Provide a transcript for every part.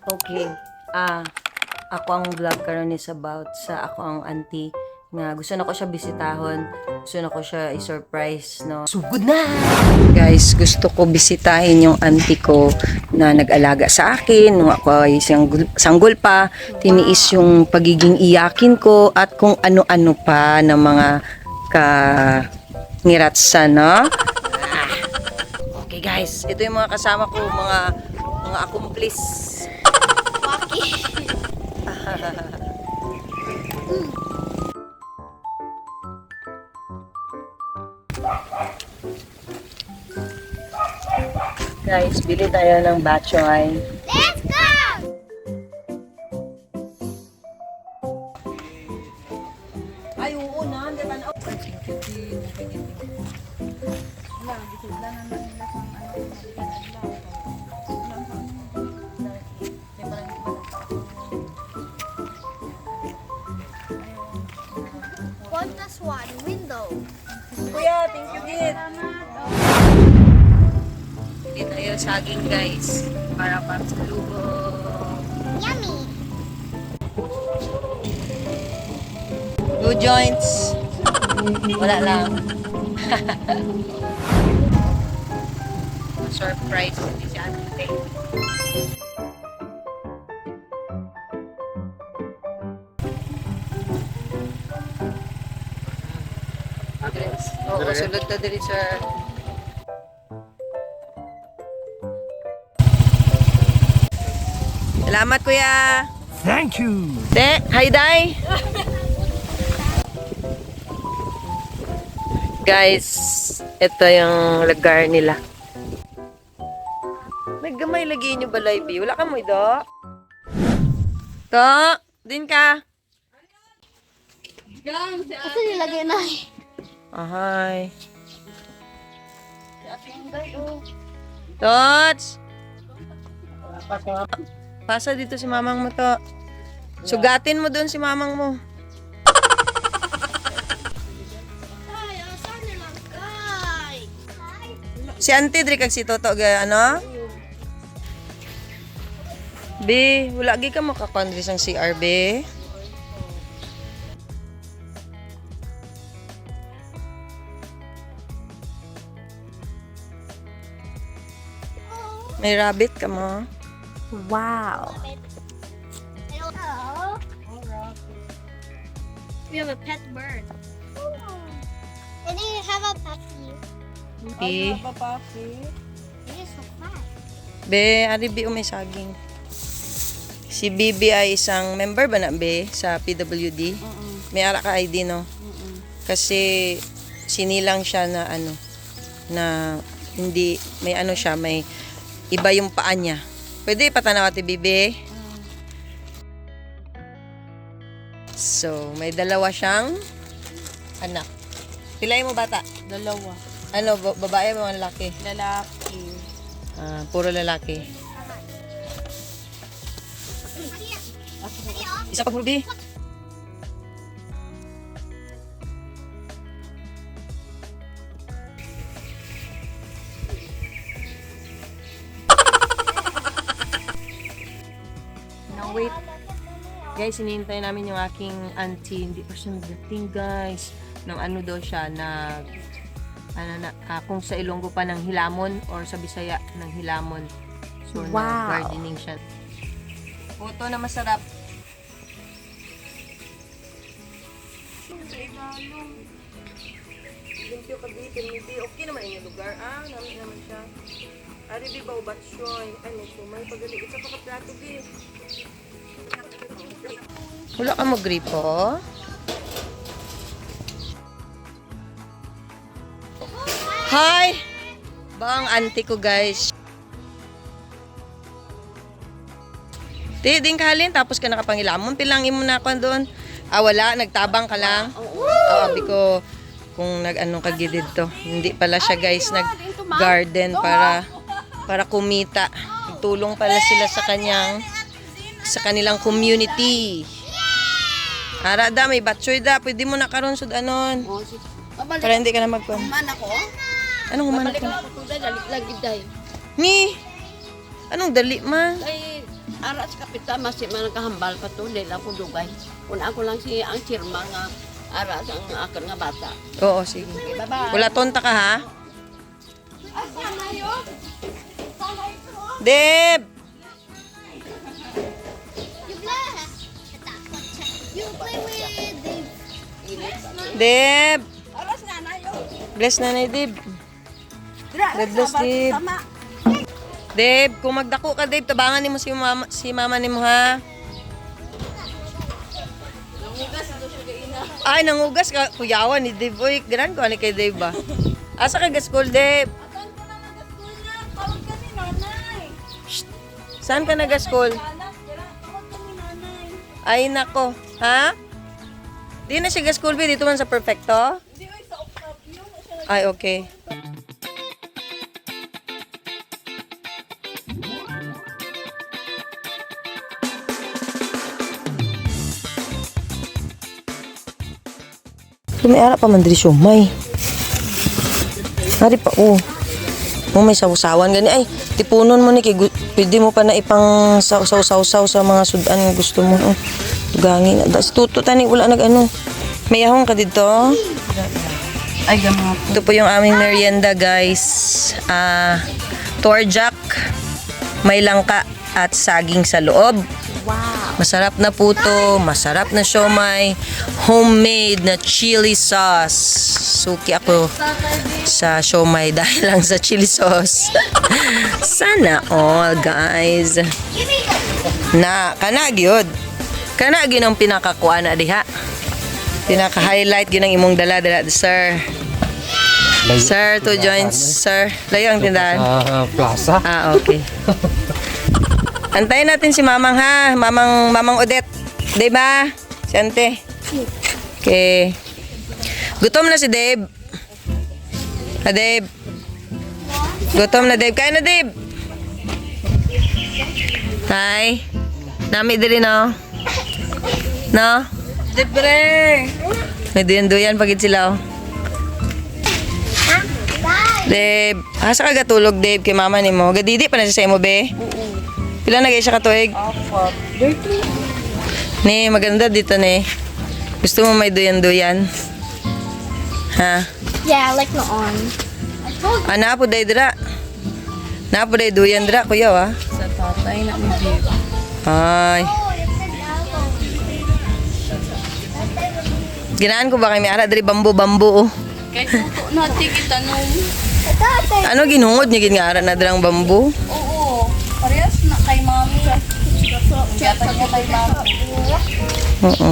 Okay. Ako ang vlog karon is about sa ako ang auntie nga gusto na ko siya bisitahon. Gusto na ko siya i-surprise, no? Sugod na! Guys, gusto ko bisitahin yung auntie ko na nag-alaga sa akin nung ako ay sanggol pa. Tiniis yung pagiging iyakin ko at kung ano-ano pa na mga ka-ngiratsa, no? Okay guys, ito yung mga kasama ko, mga accomplice. Guys, bili tayo ng batchoy. Let's go! Ay, oo na. Hindi ba na? One plus one window. Kuya, thank you, Git. Bili tayo saging, guys. Para sa lugo. Yummy. Two joints. Wala lang. Surprise ni si Ate. Oo, sulod na diri, sir. Salamat, kuya. Thank you. Hi, Day. Guys, ito yung lugar nila. Naggamay lagi nyo ba, Live? Wala ka mo ito? To, din ka. Kasi nilagay na. Ahay. Tots! Pasa dito si mamang mo to. Sugatin mo doon si mamang mo. Ay, asan nilagay? Si Auntie Dre kag si Toto ano? B, wala gi ka makakondri sang CR, B. May rabbit ka mo. Wow. Hello. We have a pet bird. And then you have a puppy. B. It is so fat. B, ari B may saging. Si Bibi ay isang member ba na B sa PWD? May ara ka ID, no? Kasi sinilang siya na ano, na hindi, may ano siya, may iba yung paa niya. Pwede patanaw Ate Bibi? So, may dalawa siyang anak. Pilay mo bata? Dalawa. Ano, babae mo ang lalaki? Lalaki. Puro lalaki. Isa pa Bibi. Now wait. Guys, hinihintay namin yung aking auntie. Hindi pa siya nagdating, guys. Nang ano daw siya, kung sa Ilonggo pa ng Hilamon or sa Bisaya ng Hilamon. So, gardening siya. Puto na masarap. Limpyo ka, Bibi. Okay naman yung lugar. Namin naman siya. Ari, Bibi, baubat siya. Ano po, may pagaling. Isa pa ka plato, Bibi. Wala ka mag-gripo? Hi! Ba ang auntie ko, guys? Din kahalin, tapos ka nakapangilamon. Pilangin mo na ako doon. Wala, nagtabang ka lang. Abi ko, kung nag-anong kagidid to. Hindi pala siya, guys, nag-garden para kumita. Tulong pala sila sa kanilang community. Arada, may batchoy da. Pwede mo na karon sud anon. Para hindi ka na magkuhan. Man ako? Anong humanap Balik ka? ako tuda, lagi day. Ni? Anong dali man? Ay, Ara sa kapita, masih man kahambal pa to, dahil ako dugay. Kung ako lang si ang sirma nga, ara sa ang akin nga bata. Oo, sige. Okay, bye-bye. Wala tonta ka, ha? Deb! You play with the Deb! Bless nanay, Deb. God bless, Deb. Deb, kung magdako ka, Deb, tabangan ni mo si mama ni mo, ha? Ay, nangugas ka. Kuyawan ni Deb. Uy, ganan ko, ani kay Deb ba? Asa ka ga-school, Deb? Shh. Saan ka nag-school? Ay, nako. Ha? Di na siya ga-school, dito man sa Perfecto? Ay, okay. Lumiara pa man diri siomay. Ari pa, oh. Mo may sawsawan gani. Ay, tipunon mo ni kay pwede mo pa na ipang saw-saw sa mga sudan nga gusto mo. Oh. Tugangin. Das tuto tani wala nag-ano. May ahong ka dito. Ay, gamot. Ito po yung aming merienda, guys. Torjak, may langka at saging sa loob. Wow. Masarap na puto, masarap na siomay, homemade na chili sauce. Suki ako sa siomay dahil lang sa chili sauce. Sana all, guys. Na, kana gyud. Kana gyud ang pinakakuha na diha. Pinaka-highlight gyud ang imong dala-dala, sir. Sir, 2 joints, sir. Layo ang tindahan. Plaza. Okay. Antayin natin si Mamang, ha? Mamang Odette. Diba? Si Ante. Okay. Gutom na si Dave. Ha, Dave? Gutom na, Dave. Kain na, Dave. Hi. Nami dili, no? No? Libre. May duyan-duyan pagid sila, oh. Dave, asa ka gatulog, Dave, kay mama ni mo? Gadidi pa na siya sa imo, be? Pila na siya katuig? Ni, maganda dito, ni. Gusto mo may duyan-duyan? Ha? yeah, like my arm. Napo day dira. Napo day duyan dira, kuya, ha? Sa tatay na mo, Dave. Ay. Ginaan ko ba kay may ara diri bambu-bambu, oh. Kay tuto natin kita nung. Ano ginungod niya gingara na dirang bambu? Oo. Parehas na kay mami. Kaya niya kay mami. Oo.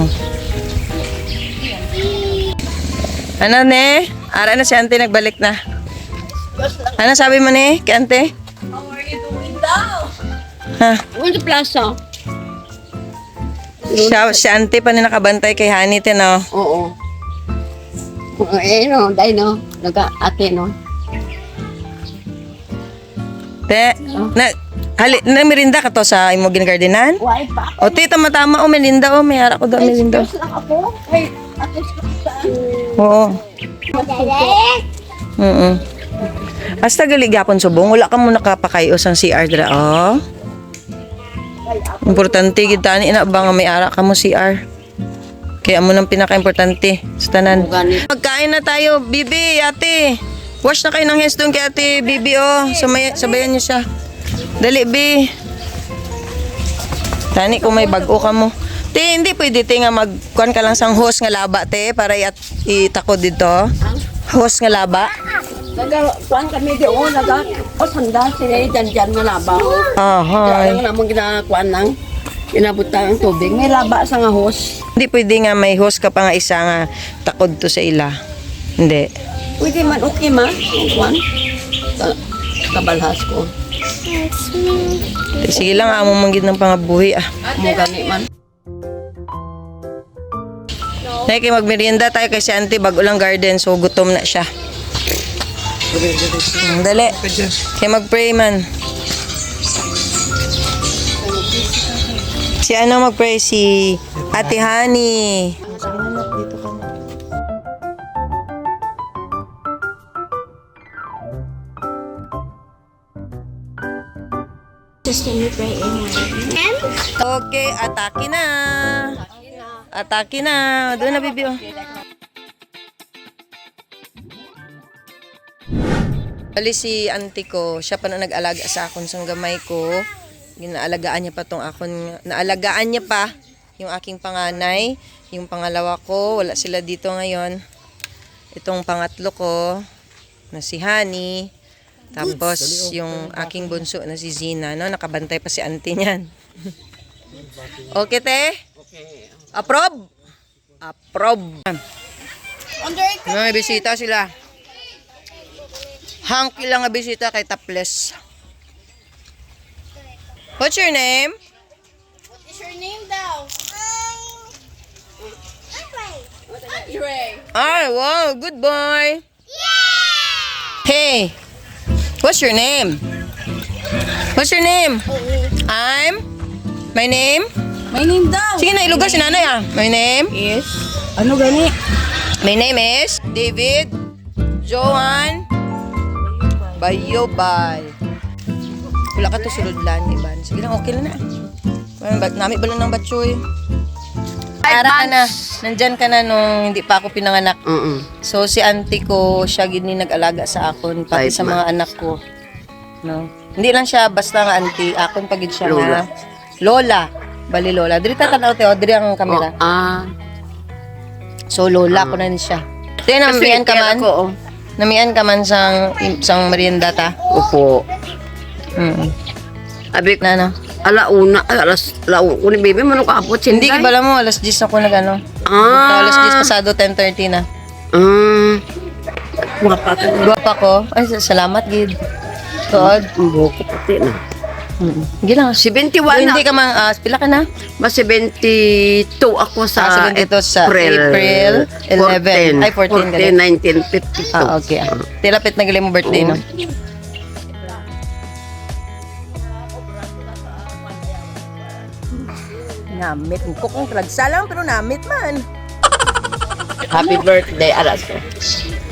Ano, ne? Ara na si Ante nagbalik na. Ano sabi mo, ne? Kay Ante? How are you doing daw? Ha? Doon sa plaza. Si Ante pa na nakabantay kay Hanit, no? Oo. Eh, no, dahil no. Nag-ate, no. Te, na merinda ka to sa imo ginagardenan? Why pa? O, te, tama-tama, o, melinda, o, may ara ko daw, melinda. Excuse lang ako. Ay, at least saan. Oo. Hasta gali gapon subong, wala ka mo nakapakayos ang CR dira, oh. Importante gid tani ina ba nga may ara ka mo CR. Kaya mo nang pinaka-importante sa tanan. Ganit. Magkain na tayo, Bibi, ate. Wash na kayo ng hands doon kay ate, Bibi, oh. Sabayan niyo siya. Dali, Bi. Tani kung may bago ka mo. Te, hindi pwede te nga magkuhan ka lang sang hose nga laba, te, para itakod dito. Hose nga laba. Nagkuhan kami doon, nag-osanda sila dyan nga laba. Aha. Kaya lang namang ginakuhan lang. Inabutan ang tubig. May laba sa nga hose. Hindi pwede nga may hose ka pa nga isa nga takod to sa ila. Hindi. Pwede man, okay ma. Kuhan. Kabalhas ko. Sige lang, amo manggid ng pangabuhi, ah. Mo gani man. Nay, kay magmerienda tayo kay si Auntie, bago lang garden, so gutom na siya. Dali. Kay mag-pray man. Si ano mag-pray? Si Ate Honey. Dito ka na. Just let me pray in my name. Okay, atake na. Atake na. Doon na, baby. Oh. Bali si auntie ko, siya pa na nag-alaga sa akon sang gamay ko. Ginaalagaan niya pa tong akon, naalagaan niya pa yung aking panganay, yung pangalawa ko, wala sila dito ngayon. Itong pangatlo ko na si Honey, tapos yung aking bunso na si Zina, no, nakabantay pa si auntie niyan. Okay, te? Okay. Approve? Approve. Mga bisita sila. Hanky lang nga bisita kay Taples. What's your name? What is your name daw? I'm Ray. Ah, wow, good boy. Hey, what's your name? What's your name? My name? My name daw. Sige na, ilugas si nanay ah. My name? Yes. Ano gani? My name is David Johan Bayobay. Wala ka to sulod lang, Iban. Sige lang, okay lang na. Nami ba lang ng batsoy? Ara ka na. Nandyan ka na nung hindi pa ako pinanganak. So si auntie ko, siya gini nag-alaga sa akon, pati sa mga anak ko. No? Hindi lang siya basta nga auntie, akon pagid siya Lola. nga. Lola. Bali Lola. Diri ta tanaw te, diri ang kamera. So Lola ko na ni siya. Then namian ka man. Ako, Namian ka man sang merienda ta. Opo. Abi Na no. alauna, alauna, kung baby mo nung kaapot, Hindi ka bala mo, alas 10 ako nag-ano. Alas 10 pasado, 10:30 na. Mga pato. Guwapa ko. Ay, salamat, Gid. Tuod. Ang buko pati na. Sige lang. 71 Hindi na. ka mang, pila ka na? Mas 72 ako sa 72 sa April 11. Ay, 14 ka din. 1952. Okay. Tilapit na gali mo birthday, no? Namit. Ko kung tragsa lang, pero namit man. Happy birthday, alas ko.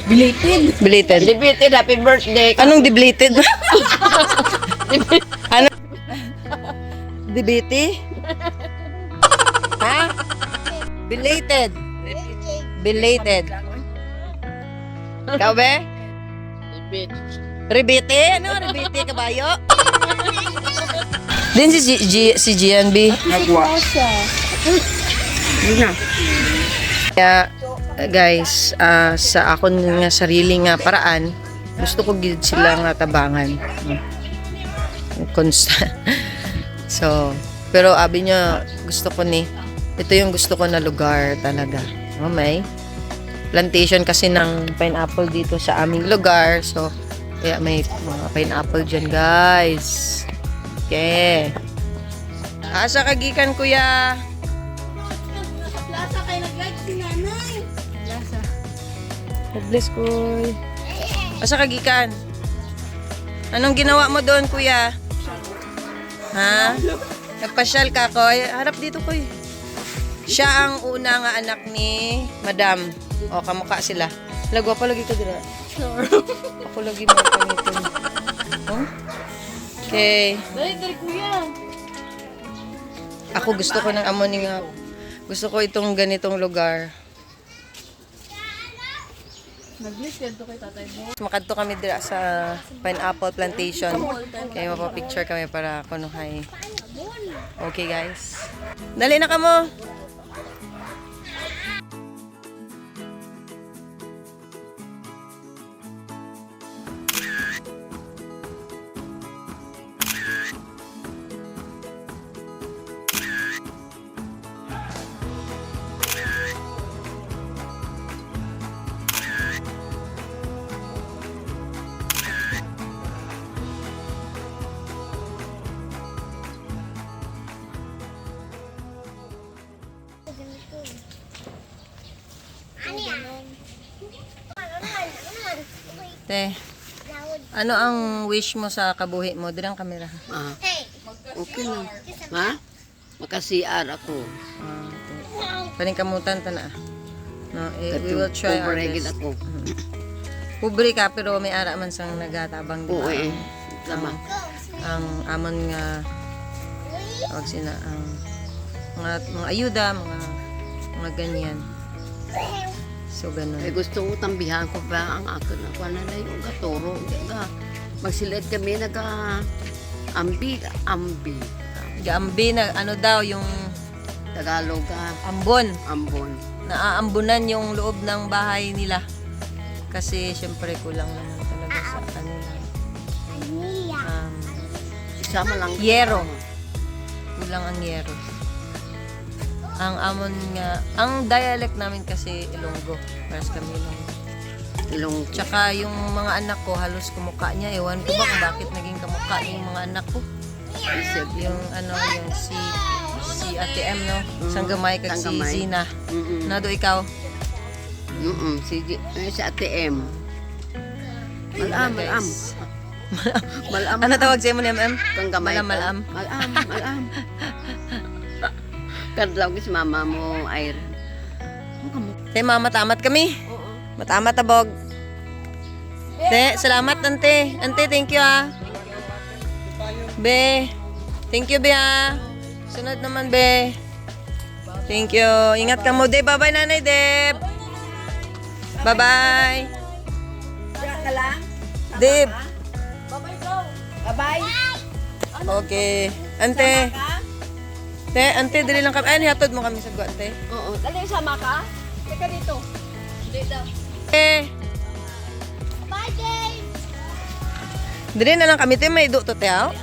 Belated. Belated, happy birthday. Anong deblated? Ano? Debate? Ha? Belated. Belated. Ikaw be? Rebete? Ano? Rebete kabayo? Din si GNB. Kaya guys, sa akon nga sarili nga paraan, gusto ko gid sila nga tabangan. Constant. So, pero abi niya gusto ko ni ito yung gusto ko na lugar talaga. Oh, may plantation kasi ng pineapple dito sa aming lugar. So, kaya may mga pineapple dyan, guys. Okay. Asa kagikan, kuya? Plaza kayo nag-like si nanay. God bless, kuy. Asa kagikan? Anong ginawa mo doon, kuya? Ha? Nagpasyal ka, koy? Harap dito, kuy. Siya ang una nga anak ni Madam. O, kamukha sila. Lagwa pa lagi ka dira. Sure. Ako lagi mo panito. Oh? Okay. Dali, kuya. Ako gusto ko ng amon nga. Gusto ko itong ganitong lugar. Nag-list yan to kay tatay mo. Makadto kami dira sa pineapple plantation. Kaya mapapicture kami para kunuhay. Okay, guys. Dali na ka mo. Te, ano ang wish mo sa kabuhi mo? Dirang kamera. Okay na. Ha? Makasiar ako. Paningkamutan ta na. No, we will try our Overregil best. ako. Pobre ka pero may ara man sang nagatabang di Oo ba? eh. Tama. Ang amon nga Tawag sila ang mga ayuda, mga ganyan. So, ganun. Ay gusto ko tambihan ko ba ang akin na wala na yung gaturo. Magsilid kami ambi. Gambi na ano daw yung Tagalog ambon. ambon. Naaambunan yung loob ng bahay nila. Kasi syempre kulang naman talaga sa kanila. Isama lang. Yero. Kulang ang yero. Ang amon nga, ang dialect namin kasi Ilonggo. Paras kami Ilonggo. Ilong Tsaka yung mga anak ko halos kumukha niya. Ewan ko ba kung bakit naging kamukha niya yung mga anak ko. isip. Yung yung si Ate M, no? Sanggamay kag si Sanggamay. Zina. Nado ikaw? Si Ate M. Malam. Guys. Malam. Ano tawag sa'yo mo ni MM? Kang gamay Malam. Malam. Kadlaw si mama mo ay. Te, matamat kami. Matamat abog. Te, salamat ante. Ante, thank you ah. Be. Thank you, be ah. Sunod naman, be. Thank you. Ingat ka mo, Deb. Bye-bye, Nanay Deb. Bye-bye. Deb. Bye-bye. Okay. Ante. Te, ante, dali lang kami. Ay, nihatod mo kami sa gwa, ante. Oo, dali sama ka. Teka dito. Dito. Eh, Bye, James. dali na lang kami, te. May do to, te, ah.